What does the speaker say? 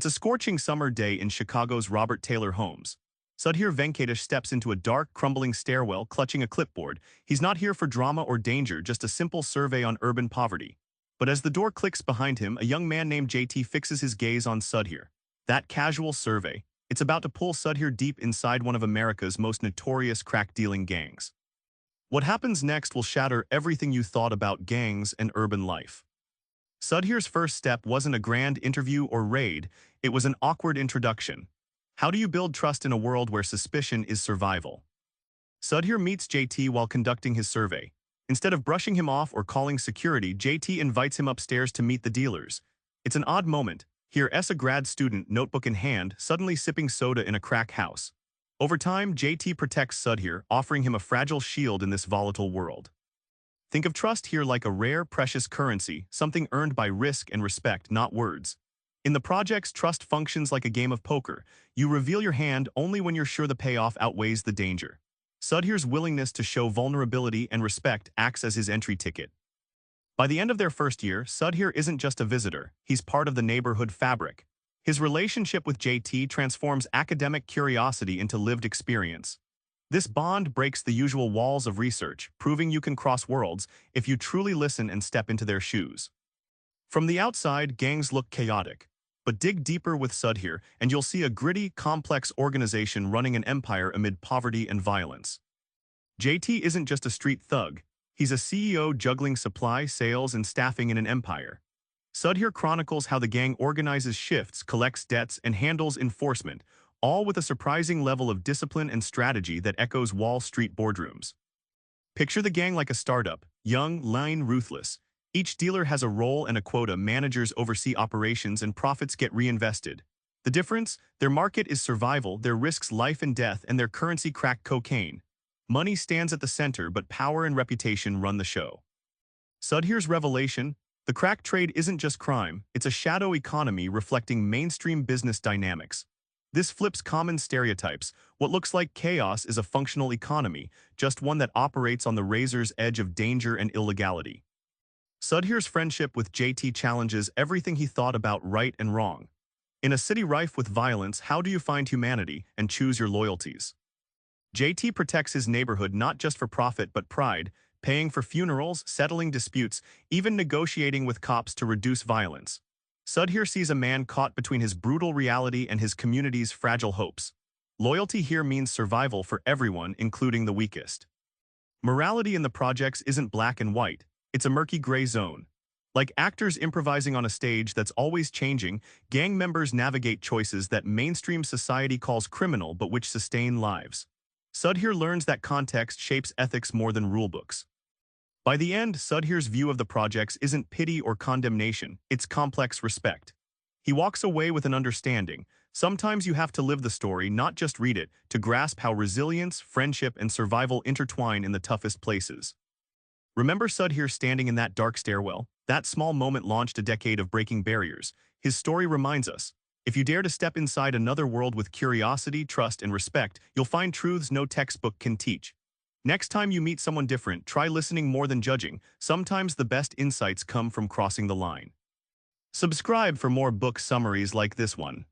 It's a scorching summer day in Chicago's Robert Taylor Homes. Sudhir Venkatesh steps into a dark, crumbling stairwell clutching a clipboard. He's not here for drama or danger, just a simple survey on urban poverty. But as the door clicks behind him, a young man named JT fixes his gaze on Sudhir. That casual survey, it's about to pull Sudhir deep inside one of America's most notorious crack-dealing gangs. What happens next will shatter everything you thought about gangs and urban life. Sudhir's first step wasn't a grand interview or raid, it was an awkward introduction. How do you build trust in a world where suspicion is survival? Sudhir meets JT while conducting his survey. Instead of brushing him off or calling security, JT invites him upstairs to meet the dealers. It's an odd moment. Here, a grad student, notebook in hand, suddenly sipping soda in a crack house. Over time, JT protects Sudhir, offering him a fragile shield in this volatile world. Think of trust here like a rare, precious currency, something earned by risk and respect, not words. In the projects, trust functions like a game of poker. You reveal your hand only when you're sure the payoff outweighs the danger. Sudhir's willingness to show vulnerability and respect acts as his entry ticket. By the end of their first year, Sudhir isn't just a visitor, he's part of the neighborhood fabric. His relationship with JT transforms academic curiosity into lived experience. This bond breaks the usual walls of research, proving you can cross worlds if you truly listen and step into their shoes. From the outside, gangs look chaotic. But dig deeper with Sudhir, and you'll see a gritty, complex organization running an empire amid poverty and violence. JT isn't just a street thug. He's a CEO juggling supply, sales, and staffing in an empire. Sudhir chronicles how the gang organizes shifts, collects debts, and handles enforcement, all with a surprising level of discipline and strategy that echoes Wall Street boardrooms. Picture the gang like a startup, young, lean, ruthless. Each dealer has a role and a quota. Managers oversee operations and profits get reinvested. The difference? Their market is survival, their risks life and death, and their currency crack cocaine. Money stands at the center, but power and reputation run the show. Sudhir's revelation: the crack trade isn't just crime, it's a shadow economy reflecting mainstream business dynamics. This flips common stereotypes. What looks like chaos is a functional economy, just one that operates on the razor's edge of danger and illegality. Sudhir's friendship with JT challenges everything he thought about right and wrong. In a city rife with violence, how do you find humanity and choose your loyalties? JT protects his neighborhood not just for profit but pride, paying for funerals, settling disputes, even negotiating with cops to reduce violence. Sudhir sees a man caught between his brutal reality and his community's fragile hopes. Loyalty here means survival for everyone, including the weakest. Morality in the projects isn't black and white, it's a murky gray zone. Like actors improvising on a stage that's always changing, gang members navigate choices that mainstream society calls criminal but which sustain lives. Sudhir learns that context shapes ethics more than rulebooks. By the end, Sudhir's view of the projects isn't pity or condemnation, it's complex respect. He walks away with an understanding. Sometimes you have to live the story, not just read it, to grasp how resilience, friendship, and survival intertwine in the toughest places. Remember Sudhir standing in that dark stairwell? That small moment launched a decade of breaking barriers. His story reminds us, if you dare to step inside another world with curiosity, trust, and respect, you'll find truths no textbook can teach. Next time you meet someone different, try listening more than judging. Sometimes the best insights come from crossing the line. Subscribe for more book summaries like this one.